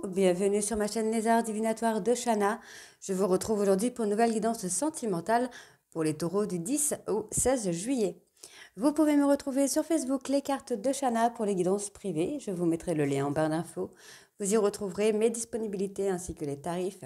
bienvenue sur ma chaîne Les Arts Divinatoires de Shana. Je vous retrouve aujourd'hui pour une nouvelle guidance sentimentale pour les taureaux du 10 au 16 juillet. Vous pouvez me retrouver sur Facebook Les Cartes de Shana pour les guidances privées. Je vous mettrai le lien en barre d'infos. Vous y retrouverez mes disponibilités ainsi que les tarifs.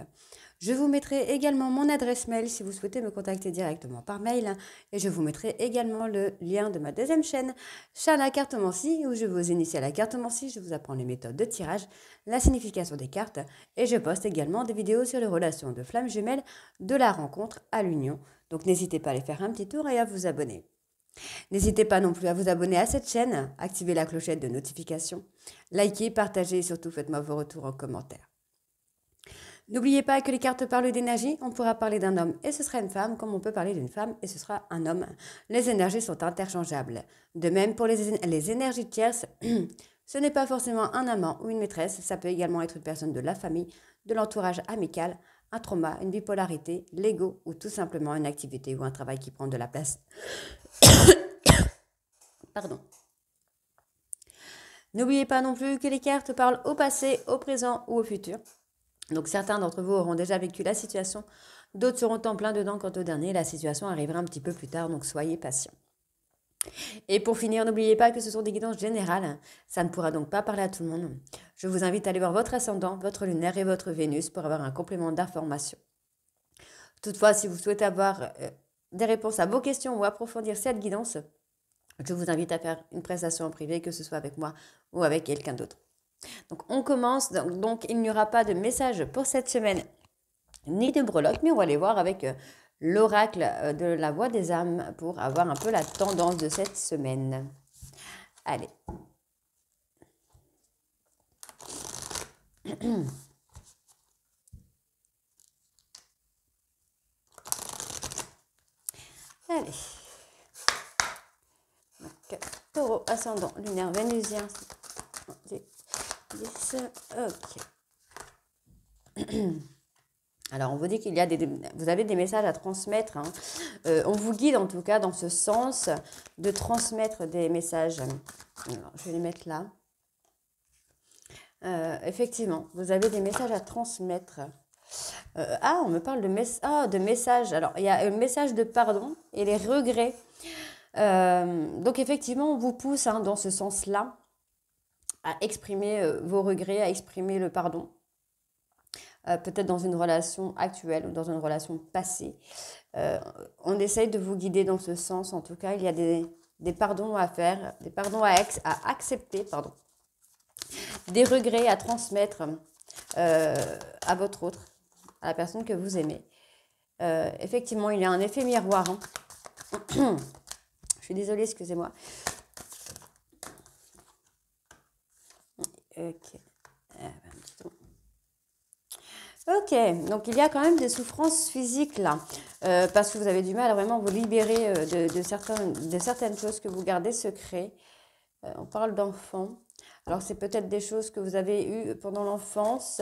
Je vous mettrai également mon adresse mail si vous souhaitez me contacter directement par mail. Et je vous mettrai également le lien de ma deuxième chaîne, Shana Cartomancie, où je vous initie à la cartomancie. Je vous apprends les méthodes de tirage, la signification des cartes. Et je poste également des vidéos sur les relations de flammes jumelles, de la rencontre à l'union. Donc n'hésitez pas à aller faire un petit tour et à vous abonner. N'hésitez pas non plus à vous abonner à cette chaîne, activez la clochette de notification, likez, partagez et surtout faites-moi vos retours en commentaire. N'oubliez pas que les cartes parlent d'énergie, on pourra parler d'un homme et ce sera une femme, comme on peut parler d'une femme et ce sera un homme. Les énergies sont interchangeables. De même pour les énergies tierces, ce n'est pas forcément un amant ou une maîtresse, ça peut également être une personne de la famille, de l'entourage amical, un trauma, une bipolarité, l'ego ou tout simplement une activité ou un travail qui prend de la place. Pardon. N'oubliez pas non plus que les cartes parlent au passé, au présent ou au futur. Donc certains d'entre vous auront déjà vécu la situation, d'autres seront en plein dedans quant au dernier. La situation arrivera un petit peu plus tard, donc soyez patients. Et pour finir, n'oubliez pas que ce sont des guidances générales, ça ne pourra donc pas parler à tout le monde. Je vous invite à aller voir votre ascendant, votre lunaire et votre Vénus pour avoir un complément d'information. Toutefois, si vous souhaitez avoir des réponses à vos questions ou approfondir cette guidance, je vous invite à faire une prestation en privé, que ce soit avec moi ou avec quelqu'un d'autre. Donc on commence, donc il n'y aura pas de message pour cette semaine, ni de breloque, mais on va aller voir avec l'oracle de la voix des âmes pour avoir un peu la tendance de cette semaine. Allez. Allez. Donc, taureau, ascendant, lunaire, vénusien. 10, ok. Alors, on vous dit qu'il y a vous avez des messages à transmettre. Hein. On vous guide en tout cas dans ce sens de transmettre des messages. Alors, je vais les mettre là. Effectivement, vous avez des messages à transmettre. On me parle de messages. Alors, il y a un message de pardon et les regrets. Donc, effectivement, on vous pousse dans ce sens-là à exprimer vos regrets, à exprimer le pardon. Peut-être dans une relation actuelle ou dans une relation passée. On essaye de vous guider dans ce sens. En tout cas, il y a des pardons à faire, des pardons à accepter, pardon. Des regrets à transmettre à votre autre, à la personne que vous aimez. Effectivement, il y a un effet miroir. Hein. Je suis désolée, excusez-moi. Ok. Ok, donc il y a quand même des souffrances physiques là, parce que vous avez du mal à vraiment vous libérer de certaines choses que vous gardez secrets. On parle d'enfants. Alors c'est peut-être des choses que vous avez eues pendant l'enfance,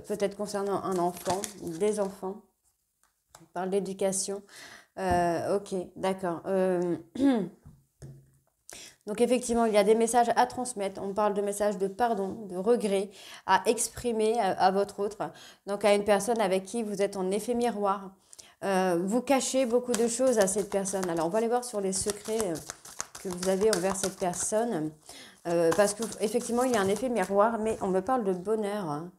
peut-être concernant un enfant, des enfants. On parle d'éducation. Ok, d'accord. Donc effectivement, il y a des messages à transmettre. On parle de messages de pardon, de regret à exprimer à votre autre. Donc à une personne avec qui vous êtes en effet miroir. Vous cachez beaucoup de choses à cette personne. Alors on va aller voir sur les secrets que vous avez envers cette personne. Parce qu'effectivement, il y a un effet miroir, mais on me parle de bonheur. Hein.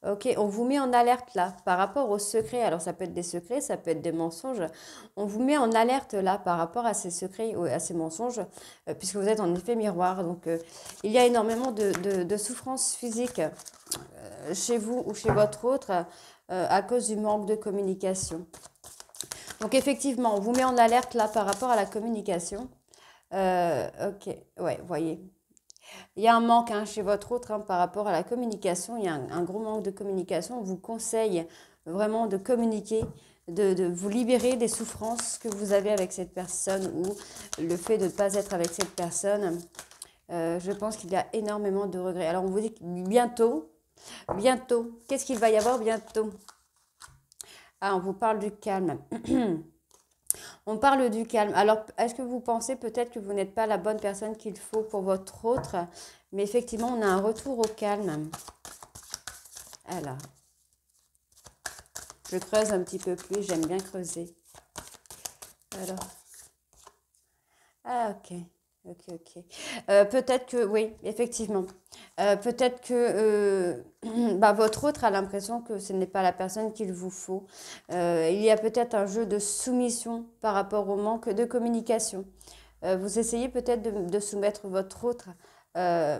Ok, on vous met en alerte là par rapport aux secrets. Alors ça peut être des secrets, ça peut être des mensonges. On vous met en alerte là par rapport à ces secrets ou à ces mensonges, puisque vous êtes en effet miroir. Donc il y a énormément de souffrances physiques chez vous ou chez votre autre à cause du manque de communication. Donc effectivement, on vous met en alerte là par rapport à la communication. Ok, ouais, voyez. Il y a un manque chez votre autre par rapport à la communication. Il y a un gros manque de communication. On vous conseille vraiment de communiquer, de vous libérer des souffrances que vous avez avec cette personne ou le fait de ne pas être avec cette personne. Je pense qu'il y a énormément de regrets. Alors, on vous dit bientôt, qu'est-ce qu'il va y avoir bientôt? Ah, on vous parle du calme. On parle du calme. Alors, est-ce que vous pensez peut-être que vous n'êtes pas la bonne personne qu'il faut pour votre autre? Mais effectivement, on a un retour au calme. Alors, je creuse un petit peu plus, j'aime bien creuser. Alors, ah ok, ok. Peut-être que, oui, effectivement. Peut-être que bah, votre autre a l'impression que ce n'est pas la personne qu'il vous faut. Il y a peut-être un jeu de soumission par rapport au manque de communication. Vous essayez peut-être de soumettre votre autre euh,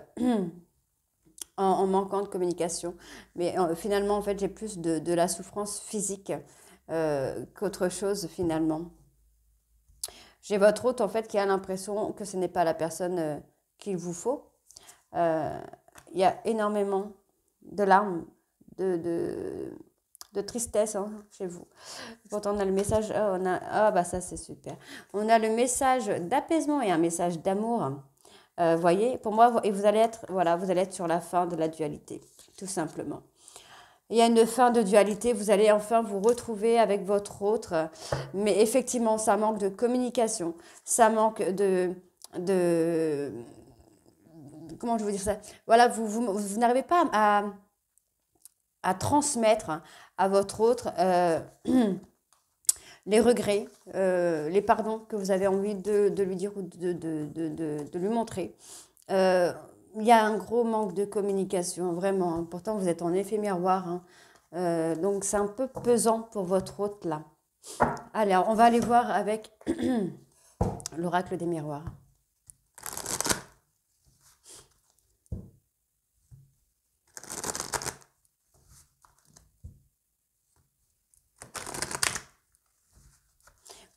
en manquant de communication. Mais finalement, en fait, j'ai plus de la souffrance physique qu'autre chose, finalement. J'ai votre hôte, en fait, qui a l'impression que ce n'est pas la personne qu'il vous faut. Euh, Il y a énormément de larmes, de, de, de tristesse hein, chez vous. Pourtant, on a le message, bah ça c'est super. On a le message d'apaisement et un message d'amour. Voyez, pour moi, et vous allez être, voilà, vous allez être sur la fin de la dualité, tout simplement. Il y a une fin de dualité, vous allez enfin vous retrouver avec votre autre, mais effectivement, ça manque de communication, ça manque de comment je veux dire ça? Voilà, vous n'arrivez pas à transmettre à votre autre les regrets, les pardons que vous avez envie de lui dire ou de lui montrer. Il y a un gros manque de communication, vraiment. Hein. Pourtant, vous êtes en effet miroir. Hein. Donc, c'est un peu pesant pour votre hôte, là. Allez, on va aller voir avec l'oracle des miroirs.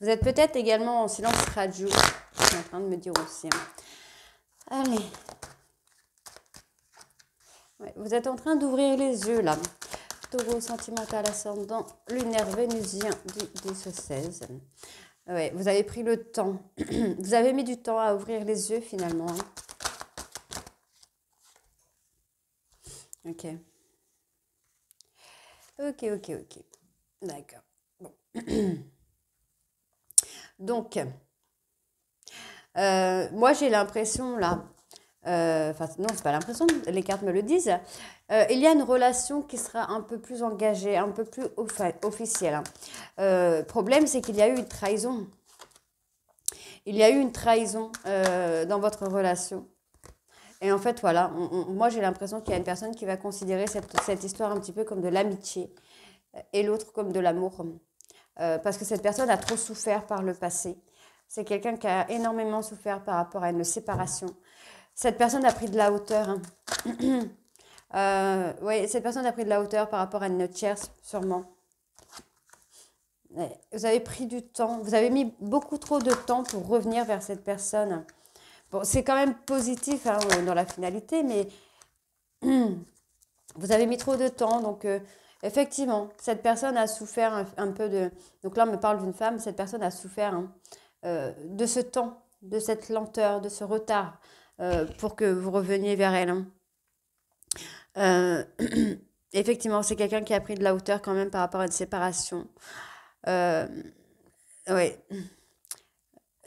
Vous êtes peut-être également en silence radio. Je suis en train de me dire aussi. Hein. Allez. Ouais, vous êtes en train d'ouvrir les yeux là. Taureau sentimental ascendant lunaire vénusien du 10-16. Ouais, vous avez pris le temps. Vous avez mis du temps à ouvrir les yeux finalement. Hein. Ok. Ok. D'accord. Bon. Donc, moi j'ai l'impression là, enfin non c'est pas l'impression, les cartes me le disent, il y a une relation qui sera un peu plus engagée, un peu plus officielle. Hein. Problème c'est qu'il y a eu une trahison. Il y a eu une trahison dans votre relation. Et en fait voilà, moi j'ai l'impression qu'il y a une personne qui va considérer cette histoire un petit peu comme de l'amitié et l'autre comme de l'amour. Parce que cette personne a trop souffert par le passé. C'est quelqu'un qui a énormément souffert par rapport à une séparation. Cette personne a pris de la hauteur. Hein. Oui, cette personne a pris de la hauteur par rapport à une tierce, sûrement. Vous avez pris du temps. Vous avez mis beaucoup trop de temps pour revenir vers cette personne. Bon, c'est quand même positif hein, dans la finalité, mais vous avez mis trop de temps. Donc, effectivement, cette personne a souffert un peu de... Donc là, on me parle d'une femme. Cette personne a souffert hein, de ce temps, de cette lenteur, de ce retard pour que vous reveniez vers elle. Hein. Effectivement, c'est quelqu'un qui a pris de la hauteur quand même par rapport à une séparation. Oui.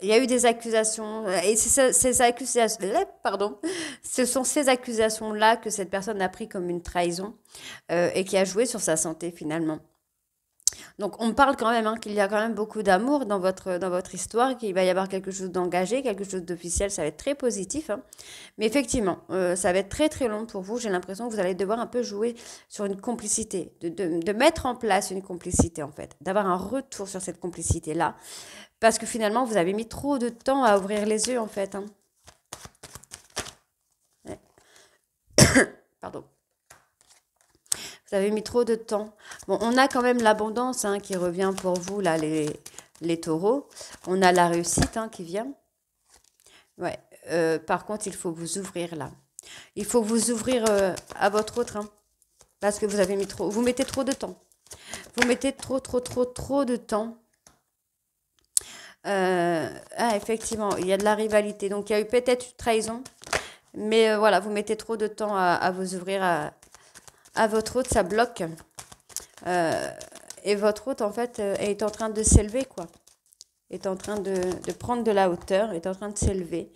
Il y a eu des accusations, et c'est ces accusations, pardon, ce sont ces accusations-là que cette personne a pris comme une trahison et qui a joué sur sa santé finalement. Donc on parle quand même hein, qu'il y a quand même beaucoup d'amour dans votre histoire, qu'il va y avoir quelque chose d'engagé, quelque chose d'officiel, ça va être très positif. Hein. Mais effectivement, ça va être très très long pour vous. J'ai l'impression que vous allez devoir un peu jouer sur une complicité, de mettre en place une complicité en fait, d'avoir un retour sur cette complicité-là. Parce que finalement, vous avez mis trop de temps à ouvrir les yeux en fait. Hein. Ouais. Pardon. Vous avez mis trop de temps. Bon, on a quand même l'abondance hein, qui revient pour vous, là, les taureaux. On a la réussite hein, qui vient. Ouais. Par contre, il faut vous ouvrir là. Il faut vous ouvrir à votre autre. Hein, parce que vous avez mis trop. Vous mettez trop de temps. Vous mettez trop de temps. Effectivement, il y a de la rivalité. Donc, il y a eu peut-être une trahison. Mais voilà, vous mettez trop de temps à vous ouvrir à votre hôte, ça bloque. Et votre hôte, en fait, est en train de s'élever, quoi. est en train de prendre de la hauteur, est en train de s'élever.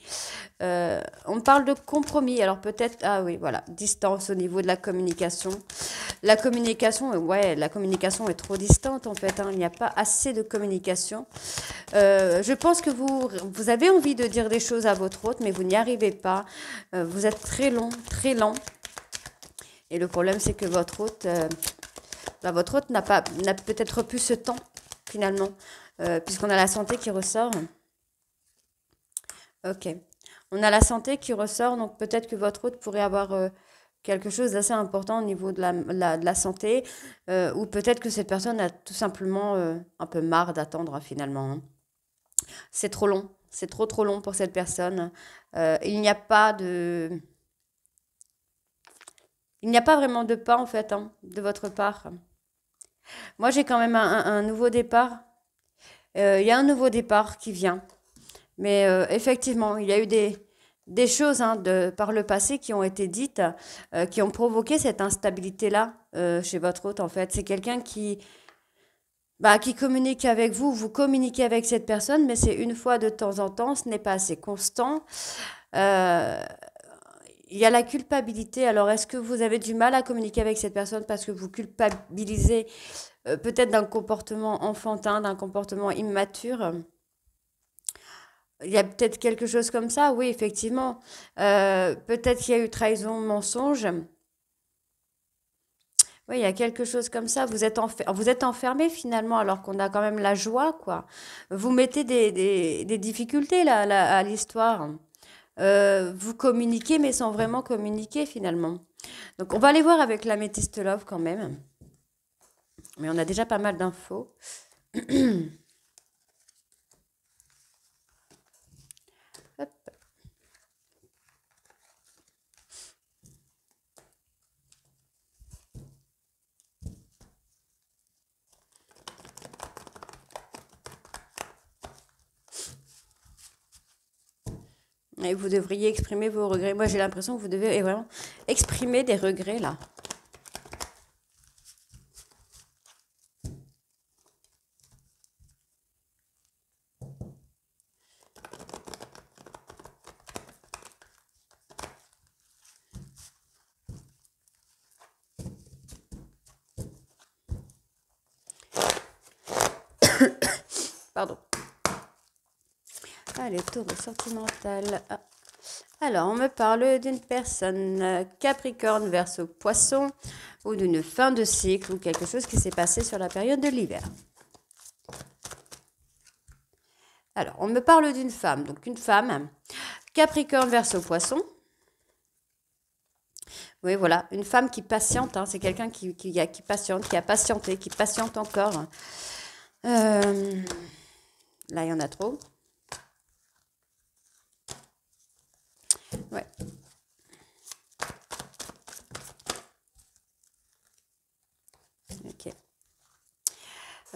On parle de compromis. Alors peut-être, ah oui, voilà, distance au niveau de la communication. La communication, ouais, la communication est trop distante en fait, hein. Il n'y a pas assez de communication. Je pense que vous avez envie de dire des choses à votre hôte, mais vous n'y arrivez pas. Vous êtes très long, très lent. Et le problème, c'est que votre hôte n'a peut-être plus ce temps, finalement, puisqu'on a la santé qui ressort. Ok. On a la santé qui ressort, donc peut-être que votre hôte pourrait avoir quelque chose d'assez important au niveau de la santé, ou peut-être que cette personne a tout simplement un peu marre d'attendre, hein, finalement, hein. C'est trop long, c'est trop long pour cette personne. Il n'y a pas de... Il n'y a pas vraiment de pas, en fait, hein, de votre part. Moi, j'ai quand même un nouveau départ. Il y a un nouveau départ qui vient. Mais effectivement, il y a eu des choses, hein, par le passé qui ont été dites, qui ont provoqué cette instabilité-là chez votre hôte, en fait. C'est quelqu'un qui communique avec vous, vous communiquez avec cette personne, mais c'est une fois de temps en temps, ce n'est pas assez constant. Euh, il y a la culpabilité. Alors, est-ce que vous avez du mal à communiquer avec cette personne parce que vous culpabilisez peut-être d'un comportement enfantin, d'un comportement immature? Il y a peut-être quelque chose comme ça, oui, effectivement. Peut-être qu'il y a eu trahison, mensonge. Oui, il y a quelque chose comme ça. Vous êtes enfermé finalement, alors qu'on a quand même la joie, quoi. Vous mettez des difficultés là, à l'histoire. Vous communiquez, mais sans vraiment communiquer finalement. Donc, on va aller voir avec la métiste love quand même. Mais on a déjà pas mal d'infos. Hop. Et vous devriez exprimer vos regrets. Moi, j'ai l'impression que vous devez vraiment exprimer des regrets là. Pardon. Allez, tour sentimental. Ah. Alors, on me parle d'une personne Capricorne, Verseau, Poisson, ou d'une fin de cycle, ou quelque chose qui s'est passé sur la période de l'hiver. Alors, on me parle d'une femme, donc une femme, Capricorne, Verseau, Poisson. Oui, voilà, une femme qui patiente, hein, c'est quelqu'un qui patiente, qui a patienté, qui patiente encore. Là, il y en a trop. Ouais. Ok.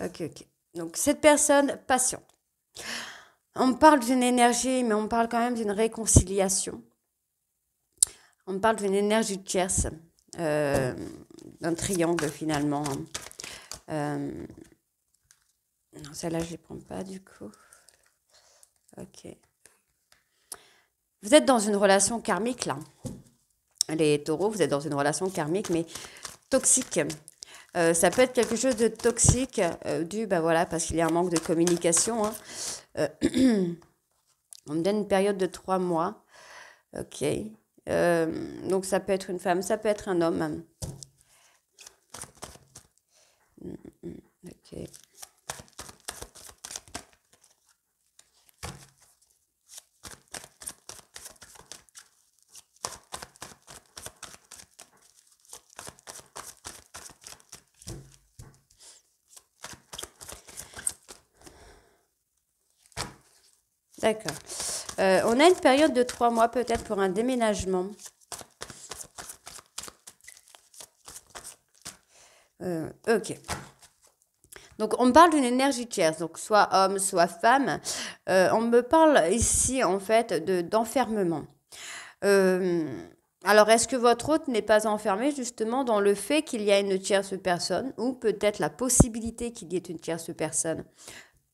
Ok. Donc, cette personne patiente. On parle d'une énergie, mais on parle quand même d'une réconciliation. On parle d'une énergie tierce, d'un triangle finalement. Non, celle-là, je ne les prends pas du coup. Ok. Vous êtes dans une relation karmique là. Les taureaux, vous êtes dans une relation karmique, mais toxique. Ça peut être quelque chose de toxique, parce qu'il y a un manque de communication, hein. On me donne une période de 3 mois. Ok. Donc ça peut être une femme, ça peut être un homme. Ok. D'accord. On a une période de 3 mois peut-être pour un déménagement. Ok. Donc, on me parle d'une énergie tierce, donc soit homme, soit femme. On me parle ici, en fait, d'enfermement. Alors, est-ce que votre hôte n'est pas enfermé justement dans le fait qu'il y a une tierce personne ou peut-être la possibilité qu'il y ait une tierce personne?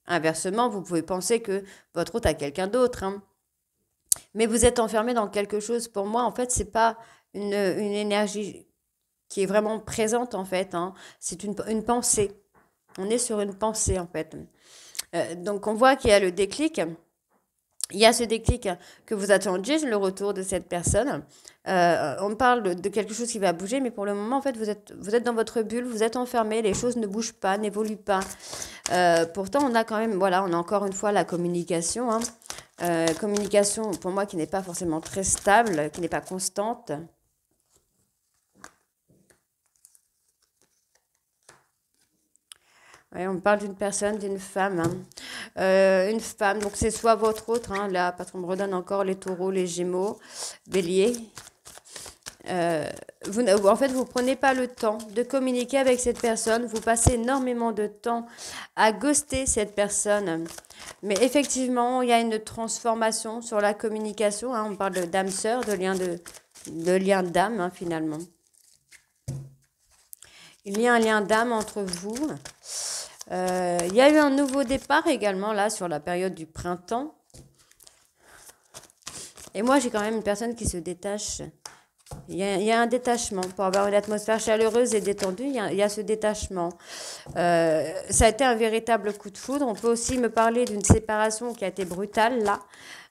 Inversement, vous pouvez penser que votre hôte a quelqu'un d'autre, hein. Mais vous êtes enfermé dans quelque chose. Pour moi, en fait, c'est pas une énergie qui est vraiment présente, en fait, hein. C'est une pensée. On est sur une pensée, en fait. Donc, on voit qu'il y a le déclic. Il y a ce déclic que vous attendiez, le retour de cette personne. On parle de quelque chose qui va bouger, mais pour le moment, en fait, vous êtes dans votre bulle, vous êtes enfermé, les choses ne bougent pas, n'évoluent pas. Pourtant, on a quand même, voilà, on a encore une fois la communication, hein. Communication, pour moi, qui n'est pas forcément très stable, qui n'est pas constante. Ouais, on parle d'une personne, d'une femme, hein. Une femme, donc c'est soit votre autre, hein, là, parce qu'on me redonne encore les taureaux, les gémeaux, bélier. En fait, vous prenez pas le temps de communiquer avec cette personne. Vous passez énormément de temps à ghoster cette personne. Mais effectivement, il y a une transformation sur la communication, hein. On parle d'âme-sœur, de lien d'âme, hein, finalement. Il y a un lien d'âme entre vous. Il y a eu un nouveau départ également, là, sur la période du printemps. Et moi, j'ai quand même une personne qui se détache. Il y a un détachement. Pour avoir une atmosphère chaleureuse et détendue, il y a ce détachement. Ça a été un véritable coup de foudre. On peut aussi me parler d'une séparation qui a été brutale, là.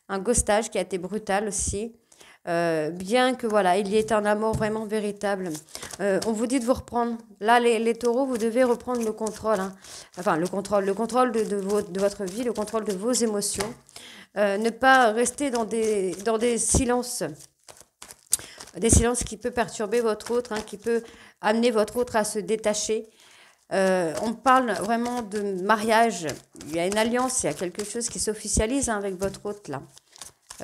Un ghostage qui a été brutal aussi. Bien que, voilà, il y ait un amour vraiment véritable. On vous dit de vous reprendre. Là, les taureaux, vous devez reprendre le contrôle, hein. Enfin, le contrôle de votre vie, le contrôle de vos émotions. Ne pas rester dans des silences. Des silences qui peut perturber votre autre, hein, qui peut amener votre autre à se détacher. On parle vraiment de mariage. Il y a une alliance, il y a quelque chose qui s'officialise, hein, avec votre autre là.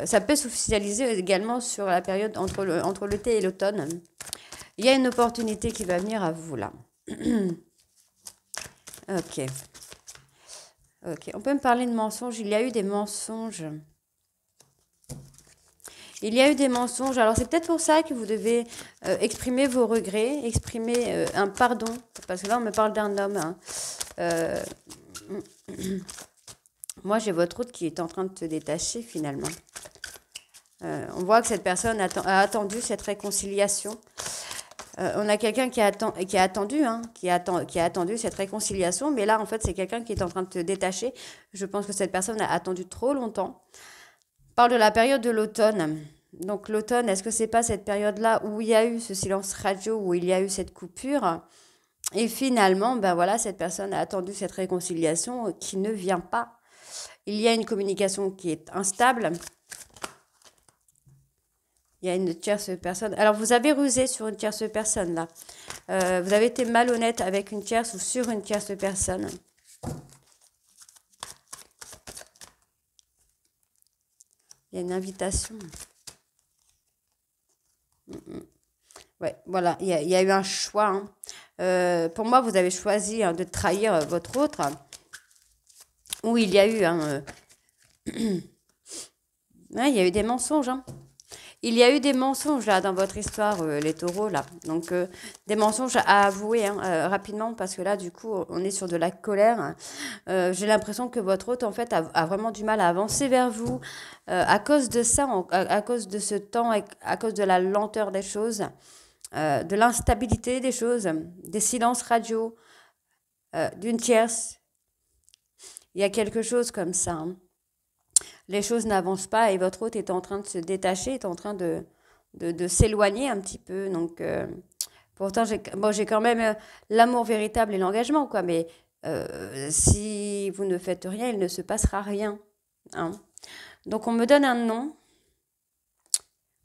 Ça peut s'officialiser également sur la période entre l'été et l'automne. Il y a une opportunité qui va venir à vous là. Ok. Ok. On peut me parler de mensonges. Il y a eu des mensonges. Il y a eu des mensonges. Alors, c'est peut-être pour ça que vous devez exprimer vos regrets, exprimer un pardon. Parce que là, on me parle d'un homme, hein. Euh, Moi, j'ai votre autre qui est en train de se détacher, finalement. On voit que cette personne a attendu cette réconciliation. On a quelqu'un qui a attendu, hein, qui a attendu cette réconciliation. Mais là, en fait, c'est quelqu'un qui est en train de se détacher. Je pense que cette personne a attendu trop longtemps. Parle de la période de l'automne. Donc l'automne, est-ce que c'est pas cette période-là où il y a eu ce silence radio, où il y a eu cette coupure? Et finalement, ben voilà, cette personne a attendu cette réconciliation qui ne vient pas. Il y a une communication qui est instable. Il y a une tierce personne. Alors vous avez rusé sur une tierce personne là. Vous avez été malhonnête avec une tierce ou sur une tierce personne. Il y a une invitation. Ouais, voilà, il y a eu un choix, hein. Pour moi, vous avez choisi, hein, de trahir votre autre. Ou il y a eu, hein, ouais, il y a eu des mensonges, hein. Il y a eu des mensonges là dans votre histoire, les taureaux là. Donc des mensonges à avouer, hein, rapidement parce que là du coup on est sur de la colère. J'ai l'impression que votre hôte en fait a vraiment du mal à avancer vers vous à cause de ça, à cause de ce temps, à cause de la lenteur des choses, de l'instabilité des choses, des silences radio, d'une tierce. Il y a quelque chose comme ça, hein. Les choses n'avancent pas et votre hôte est en train de se détacher, est en train de s'éloigner un petit peu. Donc, pourtant, j'ai quand même l'amour véritable et l'engagement, quoi. Mais si vous ne faites rien, il ne se passera rien, hein. Donc, on me donne un nom.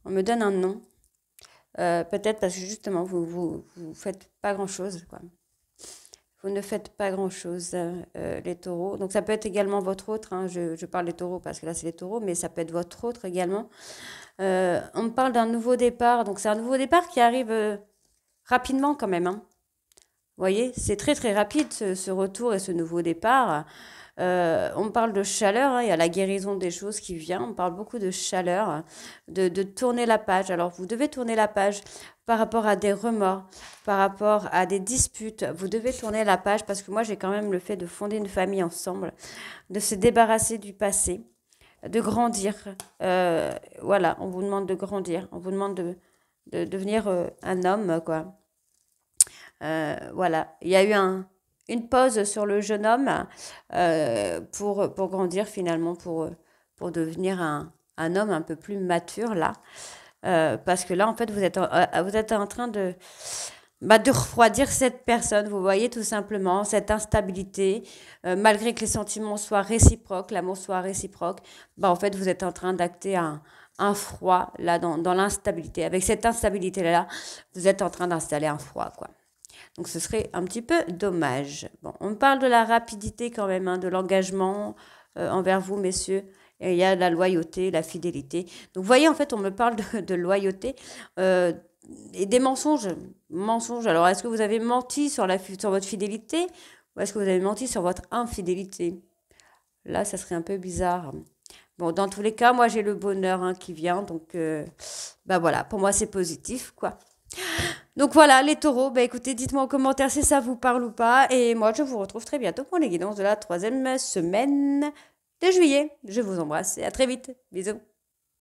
On me donne un nom. Peut-être parce que justement, vous faites pas grand-chose, quoi. Vous ne faites pas grand-chose, les taureaux. Donc ça peut être également votre autre, hein. Je parle des taureaux parce que là c'est les taureaux, mais ça peut être votre autre également. On me parle d'un nouveau départ. Donc c'est un nouveau départ qui arrive rapidement quand même, hein. Vous voyez, c'est très très rapide ce retour et ce nouveau départ. On parle de chaleur, hein, il y a la guérison des choses qui vient. On parle beaucoup de chaleur, de tourner la page. Alors, vous devez tourner la page par rapport à des remords, par rapport à des disputes. Vous devez tourner la page parce que moi, j'ai quand même le fait de fonder une famille ensemble, de se débarrasser du passé, de grandir. Voilà, on vous demande de grandir. On vous demande de devenir un homme, quoi. Voilà, il y a eu une pause sur le jeune homme pour grandir finalement, pour devenir un homme un peu plus mature là. Parce que là, en fait, vous êtes en train de refroidir cette personne, vous voyez, tout simplement, cette instabilité, malgré que les sentiments soient réciproques, l'amour soit réciproque, bah, en fait, vous êtes en train d'acter un froid là dans l'instabilité. Avec cette instabilité-là, vous êtes en train d'installer un froid, quoi. Donc ce serait un petit peu dommage. Bon, on parle de la rapidité quand même, hein, de l'engagement envers vous, messieurs. Et il y a la loyauté, la fidélité. Donc vous voyez, en fait, on me parle de loyauté euh, et des mensonges. Mensonges. Alors, est-ce que vous avez menti sur votre fidélité ou est-ce que vous avez menti sur votre infidélité? Là, ça serait un peu bizarre. Bon, dans tous les cas, moi, j'ai le bonheur hein, qui vient. Donc, bah voilà, pour moi, c'est positif, quoi. Donc voilà, les taureaux, bah écoutez, dites-moi en commentaire si ça vous parle ou pas. Et moi, je vous retrouve très bientôt pour les guidances de la troisième semaine de juillet. Je vous embrasse et à très vite. Bisous.